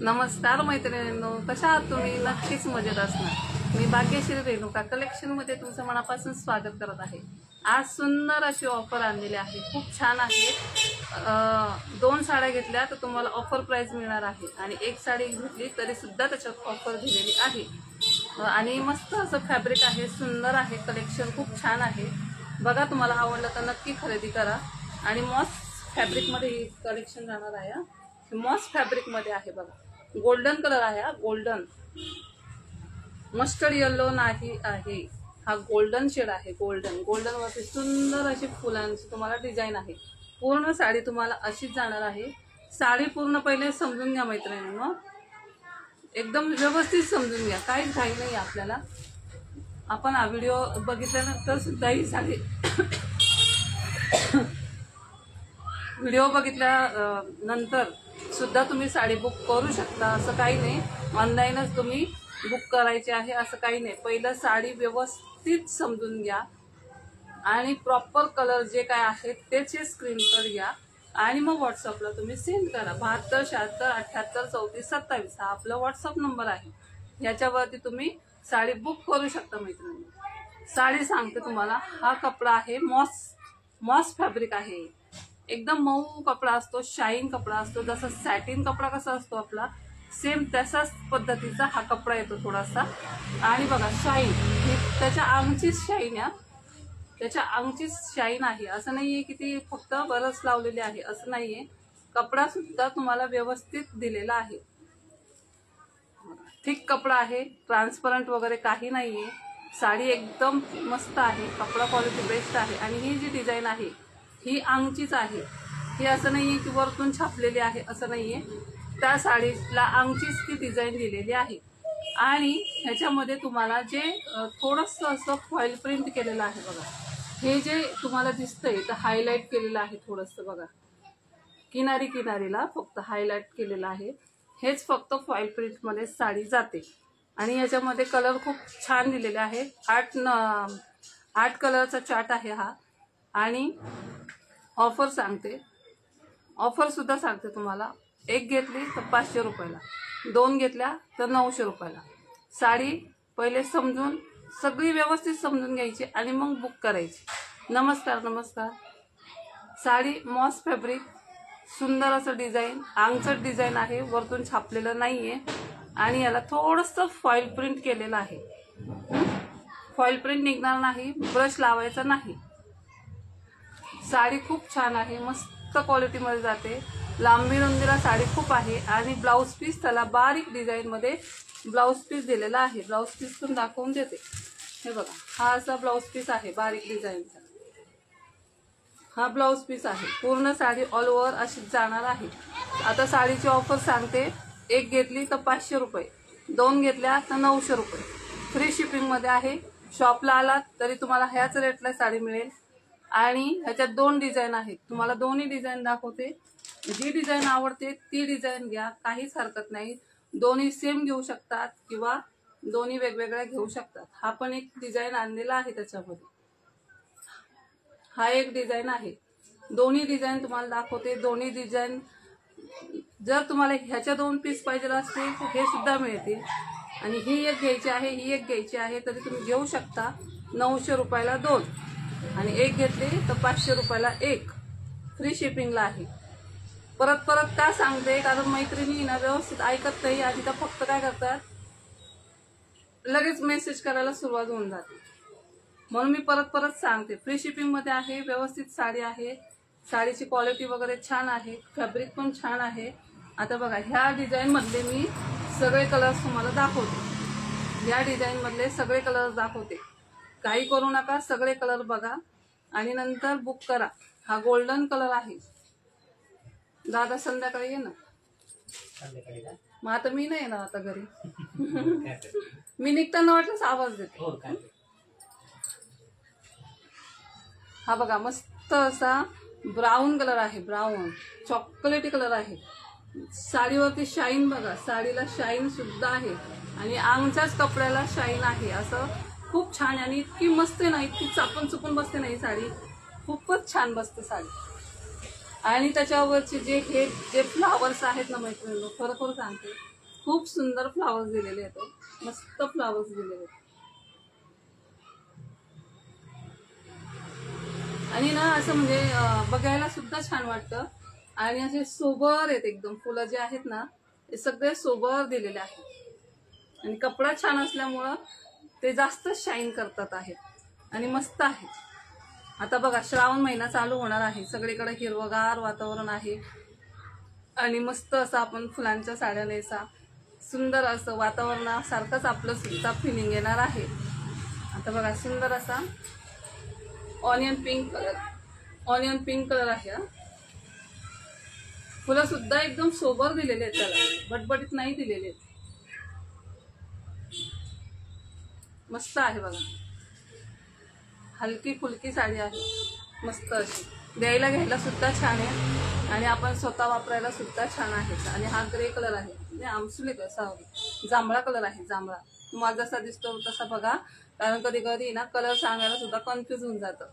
नमस्कार मैत्रिणींनो, कशा आहात तुम्ही? नक्कीच मजेत असणार। मी भाग्यश्री रेणुका कलेक्शनमध्ये तुमचं मनापासून स्वागत करत आहे। आज सुंदर अशी ऑफर आणलेली आहे, खूप छान आहे। 2 साड्या घेतल्या तर तुम्हाला ऑफर प्राइस मिळणार आहे आणि एक साडी घेतली तरी सुद्धा त्याच्यात ऑफर दिलेली आहे। आणि मस्त असं फॅब्रिक आहे, सुंदर आहे, कलेक्शन खूप छान आहे। बघा, तुम्हाला आवडलं तर नक्की खरेदी करा। आणि मॉस फॅब्रिकमध्ये हे कलेक्शन जाणार आहे। मॉस फॅब्रिकमध्ये आहे बघा, गोल्डन कलर आहे हा, गोल्डन, मस्टर्ड येलो नाही आहे हा, गोल्डन शेड आहे। गोल्डन वरती सुंदर अशी फुलांची तुम्हाला डिझाइन आहे। पूर्ण साडी तुम्हाला अशीच जाणार आहे। साडी पूर्ण पहिले समजून घ्या मैत्रिणींनो, एकदम व्यवस्थित समजून घ्या, काहीच घाई नाही आपल्याला। आपण हा व्हिडिओ बघितल्यानंतर सुद्धा ही साडी व्हिडिओ बघितल्यानंतर सुद्धा तुम्ही साडी बुक करू शकता, असं काही नाही। ऑनलाईनच तुम्ही बुक करायची आहे असं काही नाही। पहिलं साडी व्यवस्थित समजून घ्या आणि प्रॉपर कलर जे काय आहे त्याचे स्क्रीनशॉट घ्या आणि मग व्हॉट्सअपला तुम्ही सेंड करा। 72 76 78 34 27 हा आपला व्हॉट्सअप नंबर आहे। याच्यावरती तुम्ही साडी बुक करू शकता मैत्रिणी। साडी सांगते तुम्हाला, हा कपडा आहे मॉस फॅब्रिक आहे। एकदम मऊ कपडा असतो, शाईन कपडा असतो, जसा सॅटिन कपडा कसा असतो आपला, सेम तसाच पद्धतीचा हा कपडा येतो थोडासा। आणि बघा शाईन, ही त्याच्या अंगचीच शाईन आहे, त्याच्या अंगचीच शाईन आहे। असं नाहीये की ती फक्त बरस लावलेली आहे, असं नाहीये। कपडा सुद्धा तुम्हाला व्यवस्थित दिलेला आहे, थिक कपडा आहे, ट्रान्सपरंट वगैरे काही नाहीये। साडी एकदम मस्त आहे, कपडा क्वालिटी बेस्ट आहे। आणि ही जी डिझाईन आहे ही अंगचीच आहे, ही असं नाहीये की वरतून छापलेली आहे, असं नाहीये। त्या साडीला अंगचीच ती डिझाईन दिलेली आहे। आणि ह्याच्यामध्ये तुम्हाला जे थोडंसं असं फॉईल प्रिंट केलेलं आहे बघा, हे जे तुम्हाला दिसतंय तर हायलाइट केलेलं आहे थोडंसं बघा, किनारीला फक्त हायलाइट केलेलं आहे। हेच फक्त फॉईल प्रिंटमध्ये साडी जाते। आणि याच्यामध्ये कलर खूप छान दिलेले आहे, 8 कलरचा चार्ट आहे हा। आणि ऑफर सांगते, ऑफर सुद्धा सांगते तुम्हाला, एक घेतली तर 500 रुपयाला, 2 घेतल्या तर 900 रुपयाला। साडी पहिले समजून सगळी व्यवस्थित समजून घ्यायची आणि मग बुक करायची। नमस्कार। साडी मॉस फॅब्रिक, सुंदर असं डिझाईन, अंगचट डिझाईन आहे, वरतून छापलेलं नाहीये। आणि याला थोडंसं फॉईल प्रिंट केलेलं आहे, फॉईल प्रिंट निघणार नाही, ब्रश लावायचा नाही। साडी खूप छान आहे, मस्त क्वालिटीमध्ये जाते, लांबी रुंदीला साडी खूप आहे। आणि ब्लाऊज पीस त्याला बारीक डिझाईनमध्ये ब्लाऊज पीस दिलेला आहे। ब्लाऊज पीस पण दाखवून देते, हे बघा, हा असा ब्लाऊज पीस आहे बारीक डिझाईनचा, हा ब्लाऊज पीस आहे। पूर्ण साडी ऑल ओव्हर अशी जाणार आहे। आता साडीची ऑफर सांगते, एक घेतली तर 500 रुपये, 2 घेतल्या तर 900 रुपये, फ्री शिपिंगमध्ये आहे। शॉपला आलात तरी तुम्हाला ह्याच रेटला साडी मिळेल। आणि ह्याच्यात 2 डिझाईन आहेत, तुम्हाला दोन्ही डिझाईन दाखवते। जी डिझाईन आवडते ती डिझाईन घ्या, काहीच हरकत नाही। दोन्ही सेम घेऊ शकतात किंवा दोन्ही वेगवेगळ्या घेऊ शकतात। हा पण एक डिझाईन आणलेला आहे त्याच्यामध्ये, हा एक डिझाईन आहे। दोन्ही डिझाईन तुम्हाला दाखवते। दोन्ही डिझाईन जर तुम्हाला ह्याच्या 2 पीस पाहिजे असतील तर हे सुद्धा मिळतील। आणि ही एक घ्यायची आहे, ही एक घ्यायची आहे तरी तुम्ही घेऊ शकता। 900 रुपयाला 2 आणि एक घेतली तर 500 रुपयाला 1, फ्री शिपिंगला आहे। परत का सांगते, कारण मैत्रिणी ना व्यवस्थित ऐकत नाही आणि त्या फक्त काय करतात, लगेच मेसेज करायला सुरुवात होऊन जाते, म्हणून मी परत सांगते। फ्री शिपिंगमध्ये आहे, व्यवस्थित साडी आहे, साडीची क्वालिटी वगैरे छान आहे, फॅब्रिक पण छान आहे। आता बघा, ह्या डिझाईन मधले मी सगळे कलर्स तुम्हाला दाखवते, या डिझाईन मधले सगळे कलर्स दाखवते। काही करू नका, सगळे कलर बघा आणि नंतर बुक करा। हा गोल्डन कलर आहे। दादा संध्याकाळी ये ना, मग आता मी नाही येणार आता घरी मी निघताना वाटलंच आवाज देते। हा बघा, मस्त असा ब्राऊन कलर आहे, ब्राऊन चॉकलेटी कलर आहे। साडीवरती शाईन बघा, साडीला शाईन सुद्धा आहे आणि अंगच्याच कपड्याला शाईन आहे। असं खूप छान आणि इतकी मस्त आहे ना, इतकी चापून चुपून बसते ना ही साडी, खूपच छान बसते साडी। आणि त्याच्यावरचे जे फ्लावर्स आहेत ना मैत्रिणी, खरोखर सांगते खूप सुंदर फ्लावर्स दिलेले आहेत, मस्त फ्लावर्स दिलेले आहेत. आणि ना असं म्हणजे बघायला सुद्धा छान वाटतं. आणि असे सोबर आहेत एकदम, फुलं जे आहेत ना ते सगळे सोबर दिलेले आहेत. आणि कपडा छान असल्यामुळं ते जास्त शाईन करतात आहेत आणि मस्त आहेत. आता बघा श्रावण महिना चालू होणार आहे, सगळीकडे हिरवगार वातावरण आहे आणि मस्त असं आपण फुलांच्या साड्या नेसा, सुंदर असं वातावरणासारखंच आपलं सुद्धा फिलिंग येणार आहे. आता बघा सुंदर असा ऑनियन पिंक कलर आहे. फुलं सुद्धा एकदम सोबर दिलेले आहेत, त्याला बटबटीत नाही दिलेले आहेत. मस्त आहे बघा, हलकी फुलकी साडी आहे, मस्त अशी द्यायला घ्यायला सुद्धा छान आहे आणि आपण स्वतः वापरायला सुद्धा छान आहे. आणि हा ग्रे कलर आहे, आमसुले जांभळा कलर आहे, जांभळा. तुम्हाला जसा दिसतो तसा बघा, कारण कधी कधी ना कलर सांगायला सुद्धा कन्फ्युज होऊन जातं.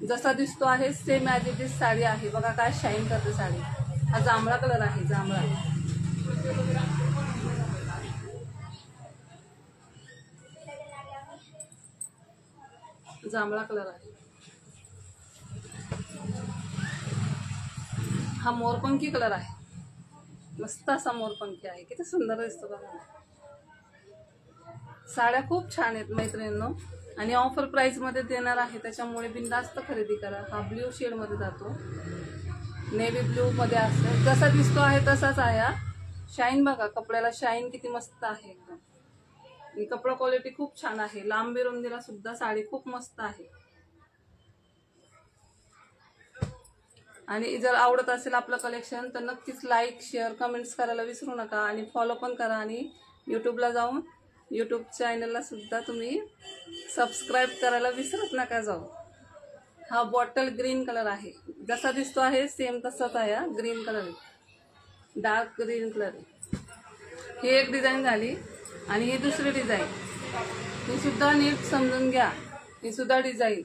जसा दिसतो आहे same as it is sari आहे. बघा काय शाईन करते साडी. हा जांभळा कलर आहे, जांभळा कलर आहे. हा मोरपंखी कलर आहे, मस्त असा मोरपंखी आहे, किती सुंदर दिसतो बघा. साड्या खूप छान आहेत मैत्रिणींनो आणि ऑफर प्राइस मध्ये देणार आहे, त्याच्यामुळे बिनधास्त खरेदी करा. हा ब्ल्यू शेड मध्ये जातो, नेव्ही ब्ल्यू मध्ये असतो, जसा दिसतो आहे तसाच आहे. शाईन बघा, कपड्याला शाईन किती मस्त आहे एकदम. आणि कपडा क्वालिटी खूप छान आहे, लांबी रुंदीला सुद्धा साडी खूप मस्त आहे. आणि जर आवडत असेल आपलं कलेक्शन तर नक्कीच लाईक शेअर कमेंट्स करायला विसरू नका आणि फॉलो पण करा. आणि यूट्यूबला जाऊन यूट्यूब चॅनलला सुद्धा तुम्ही सबस्क्राईब करायला विसरत नका जाऊ. हा बॉटल ग्रीन कलर आहे, जसा दिसतो आहे सेम तसाच आहे. Green colour, dark green colour. ही एक डिझाईन झाली आणि ही दुसरी डिझाईन, ही सुद्धा नीट समजून घ्या. ही सुद्धा डिझाईन,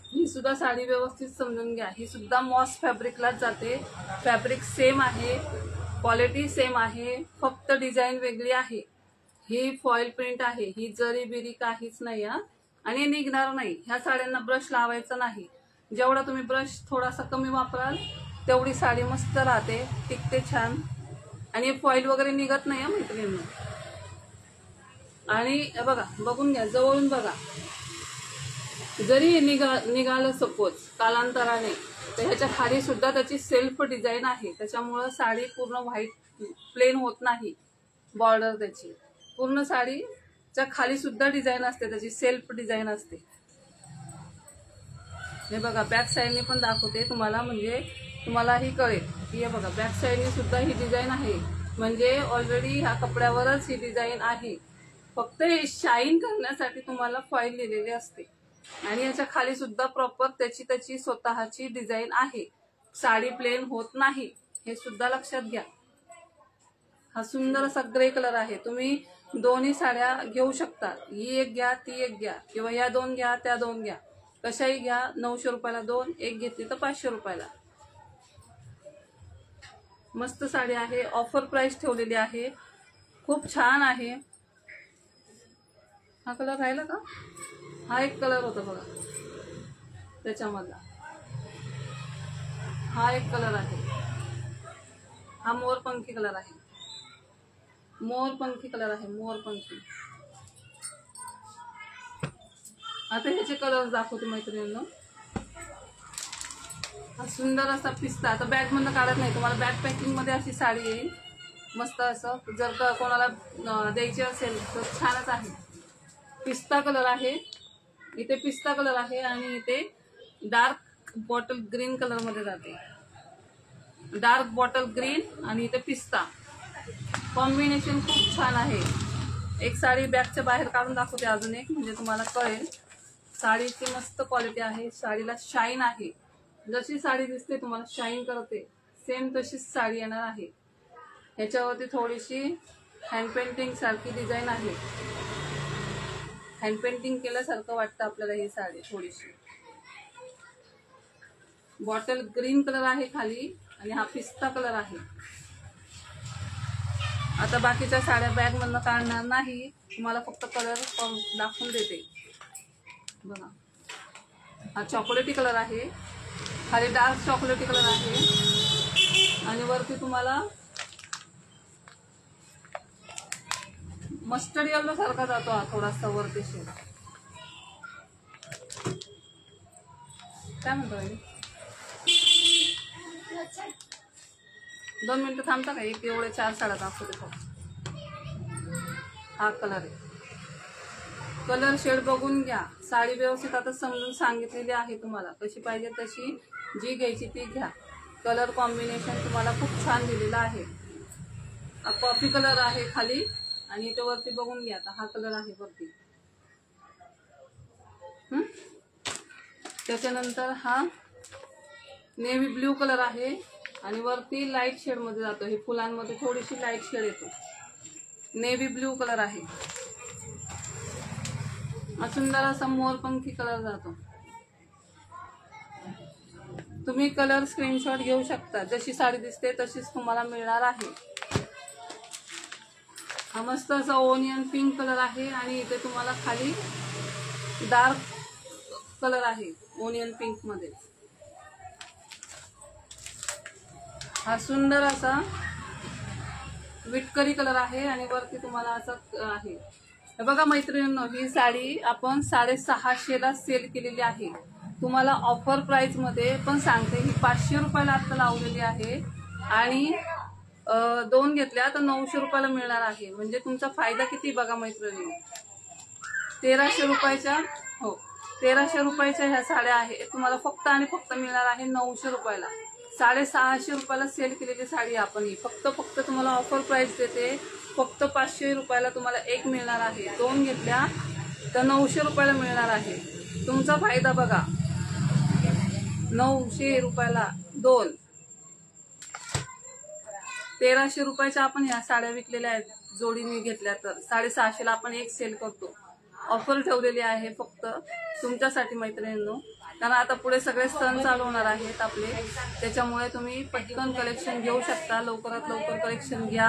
ही सुद्धा साडी व्यवस्थित समजून घ्या. ही सुद्धा मॉस फॅब्रिकलाच जाते, फॅब्रिक सेम आहे, क्वालिटी सेम आहे, फक्त डिझाईन वेगळी आहे. ही फॉईल प्रिंट आहे, ही जरी बिरी काहीच नाही आणि निघणार नाही. ह्या साड्यांना ब्रश लावायचा नाही, जेवढा तुम्ही ब्रश थोडासा कमी वापराल तेवढी साडी मस्त राहते, टिकते छान आणि फॉईल वगैरे निघत नाही मैत्रिणींना. आणि बघा, बघून घ्या, जवळून बघा, जरी निघालं सपोज कालांतराने तर ह्याच्या खाली सुद्धा त्याची सेल्फ डिझाईन आहे, त्याच्यामुळं साडी पूर्ण व्हाईट प्लेन होत नाही. बॉर्डर त्याची पूर्ण साडीच्या खाली सुद्धा डिझाईन असते, त्याची सेल्फ डिझाईन असते. हे बघा बॅक साईडने पण दाखवते तुम्हाला, म्हणजे तुम्हालाही कळेल की हे बघा बॅक साईडने सुद्धा ही डिझाईन आहे, म्हणजे ऑलरेडी ह्या कपड्यावरच ही डिझाईन आहे. फक्त हे शाईन करण्यासाठी तुम्हाला फॉईल लिहिलेली असते. आणि याच्या खाली सुद्धा प्रॉपर त्याची स्वतःची डिझाईन आहे, साडी प्लेन होत नाही, हे सुद्धा लक्षात घ्या. हा सुंदर असा ग्रे कलर आहे, तुम्ही दोन्ही साड्या घेऊ शकता, ही एक घ्या ती एक घ्या, किंवा या दोन घ्या त्या दोन घ्या, कशाही घ्या. 900 रुपयाला दोन, एक घेतली तर 500 रुपयाला. मस्त साडी आहे, ऑफर प्राइस ठेवलेली आहे, खूप छान आहे. हा कलर राहिला का, हा एक कलर होता बघा त्याच्यामधला, हा एक कलर आहे. हा मोरपंखी कलर आहे, मोरपंखी कलर आहे, मोरपंखी. आता ह्याचे कलर दाखवते मैत्रिणींना. हा सुंदर असा पिस्ता, आता बॅग मधनं काढत नाही, तुम्हाला बॅग पॅकिंग मध्ये अशी साडी येईल मस्त असं. जर का कोणाला द्यायची असेल तर छानच आहे. पिस्ता कलर आहे, इथे पिस्ता कलर आहे आणि इथे डार्क बॉटल ग्रीन कलर मध्ये जाते, डार्क बॉटल ग्रीन आणि इथे पिस्ता. कॉम्बिनेशन खूप छान आहे. एक साडी बॅगच्या बाहेर काढून दाखवते अजून एक, म्हणजे तुम्हाला कळेल. साडीची मस्त क्वालिटी आहे, साडीला शाईन आहे, जशी साडी दिसते तुम्हाला शाईन करते सेम तशीच साडी येणार आहे. ह्याच्यावरती थोडीशी हँड पेंटिंग सारखी डिझाईन आहे, हँड पेंटिंग केल्यासारखं वाटतं आपल्याला ही साडी थोडीशी. बॉटल ग्रीन कलर आहे खाली आणि हा पिस्ता कलर आहे. आता बाकीच्या साड्या बॅग मधनं काढणार नाही, तुम्हाला फक्त कलर दाखवून देते. बघा, हा चॉकलेटी कलर आहे, खाली डार्क चॉकलेटी कलर आहे आणि वरती तुम्हाला मस्टर्ड येलो सारखा जातो हा थोडासा वरती शेड. काय म्हणतो 2 मिनिटं थांबता का? एक एवढे 4 साड्या दाखवते फक्त. हा कलर आहे, कलर शेड बघून घ्या. साडी व्यवस्थित आता समजून सांगितलेली आहे तुम्हाला, कशी पाहिजे तशी जी घ्यायची ती घ्या. कलर कॉम्बिनेशन तुम्हाला खूप छान दिलेलं आहे. कॉफी कलर आहे खाली आणि इथे वरती बघून घ्या. आता हा कलर आहे वरती. त्याच्यानंतर हा नेव्ही ब्ल्यू कलर आहे आणि वरती लाईट शेड मध्ये जातो. हे फुलांमध्ये थोडीशी लाईट शेड येतो. नेव्ही ब्ल्यू कलर आहे. सुंदर असा मोरपंखी कलर जातो. तुम्ही कलर स्क्रीनशॉट घेऊ शकता. जशी साडी दिसते तशीच तुम्हाला मिळणार आहे. हा मस्त असा ओनियन पिंक कलर आहे आणि इथे तुम्हाला खाली डार्क कलर आहे ओनियन पिंक मध्ये. हा सुंदर असा विटकरी कलर आहे आणि वरती तुम्हाला असं आहे. बघा मैत्रिणींनो, ही साडी आपण 650ला सेल केलेली आहे. तुम्हाला ऑफर प्राइस मध्ये पण सांगते, ही 500 रुपयाला आता लावलेली आहे आणि 2 घेतल्या तर 900 रुपयाला मिळणार आहे. म्हणजे तुमचा फायदा किती बघा मैत्रिणी. 1300 रुपयाच्या, हो 1300 रुपयाच्या ह्या साड्या आहे तुम्हाला फक्त आणि फक्त मिळणार आहे 900 रुपयाला. 650 रुपयाला सेल केलेली साडी आपण ही फक्त तुम्हाला ऑफर प्राइस देते. फक्त 500 रुपयाला तुम्हाला एक मिळणार आहे. 2 घेतल्या तर 900 रुपयाला मिळणार आहे. तुमचा फायदा बघा. 900 रुपयाला 2, 1300 रुपयाच्या आपण ह्या साड्या विकलेल्या आहेत. जोडीने घेतल्या तर 650ला आपण एक सेल करतो. ऑफर ठेवलेली आहे फक्त तुमच्यासाठी मैत्रिणींनो. कारण आता पुढे सगळे सण चालू होणार आहेत आपले, त्याच्यामुळे तुम्ही पटकन कलेक्शन घेऊ शकता. लवकरात लवकर कलेक्शन घ्या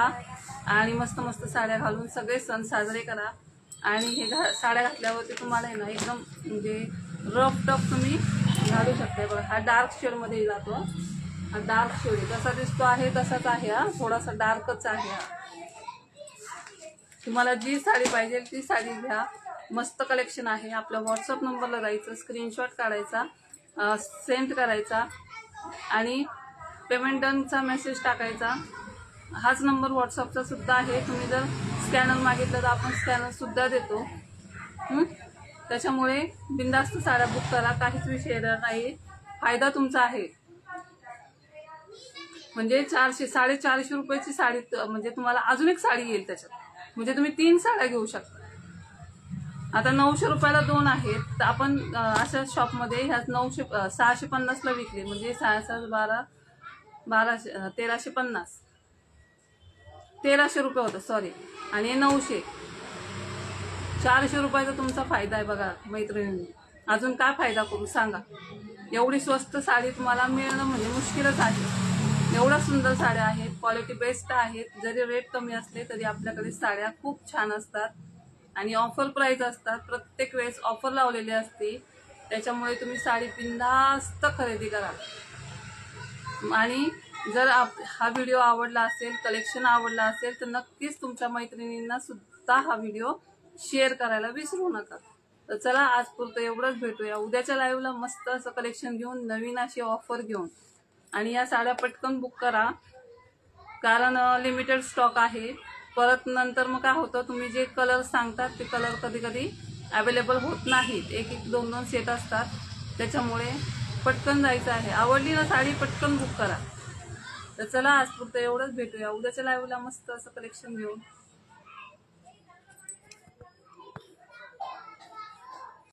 आणि मस्त मस्त साड्या घालून सगळे सण साजरे करा. आणि हे साड्या घातल्यावरती तुम्हाला आहे ना एकदम म्हणजे रफ टफ तुम्ही घालू शकता. बघा, हा डार्क शेड मध्ये जातो. हा डार्क शेड जसा दिसतो आहे तसाच आहे. हा थोडासा डार्कच आहे. हा तुम्हाला जी साडी पाहिजे ती साडी घ्या. मस्त कलेक्शन आहे. आपल्या व्हॉट्सअप नंबरला जायचं, स्क्रीनशॉट काढायचा, सेंड करायचा आणि पेमेंट डनचा मेसेज टाकायचा. हाच नंबर व्हॉट्सअपचा सुद्धा आहे. तुम्ही जर स्कॅनर मागितलं तर आपण स्कॅनर सुद्धा देतो. त्याच्यामुळे बिनधास्त साड्या बुक करा. काहीच विषय नाही. फायदा तुमचा आहे. म्हणजे 400-450 रुपयाची साडी म्हणजे तुम्हाला अजून एक साडी येईल त्याच्यात. म्हणजे तुम्ही 3 साड्या घेऊ शकता. आता 900 रुपयाला 2 आहेत तर आपण अशा शॉपमध्ये ह्या 650ला विकली. म्हणजे 1350 1300 रुपये होतं सॉरी. आणि 900, 400 रुपयाचा तुमचा फायदा आहे बघा मैत्रिणींनी. अजून काय फायदा करू सांगा. एवढी स्वस्त साडी तुम्हाला मिळणं म्हणजे मुश्किलच आहे. एवढ्या सुंदर साड्या आहेत, क्वालिटी बेस्ट आहेत. जरी रेट कमी असले तरी आपल्याकडे साड्या खूप छान असतात आणि ऑफर प्राइस असतात. प्रत्येक वेळेस ऑफर लावलेली असते. त्याच्यामुळे तुम्ही साडी बिनधास्त खरेदी करा. आणि जर हा व्हिडिओ आवडला असेल, कलेक्शन आवडला असेल तर नक्कीच तुमच्या मैत्रिणींना सुद्धा हा व्हिडिओ शेअर करायला विसरू नका. तर चला आज पुरतं एवढंच. भेटूया उद्याच्या लाईव्हला मस्त असं कलेक्शन घेऊन, नवीन अशी ऑफर घेऊन. आणि या साड्या पटकन बुक करा कारण लिमिटेड स्टॉक आहे. परत नंतर मग काय होतं, तुम्ही जे कलर सांगतात ते कलर कधी कधी अवेलेबल होत नाहीत. 1-2 सेट असतात. त्याच्यामुळे पटकन जायचं आहे. आवडली ना साडी पटकन बुक करा. तर चला आज पुरतं एवढंच. भेटूया उद्याच्या लाईव्हला मस्त असं कलेक्शन घेऊन.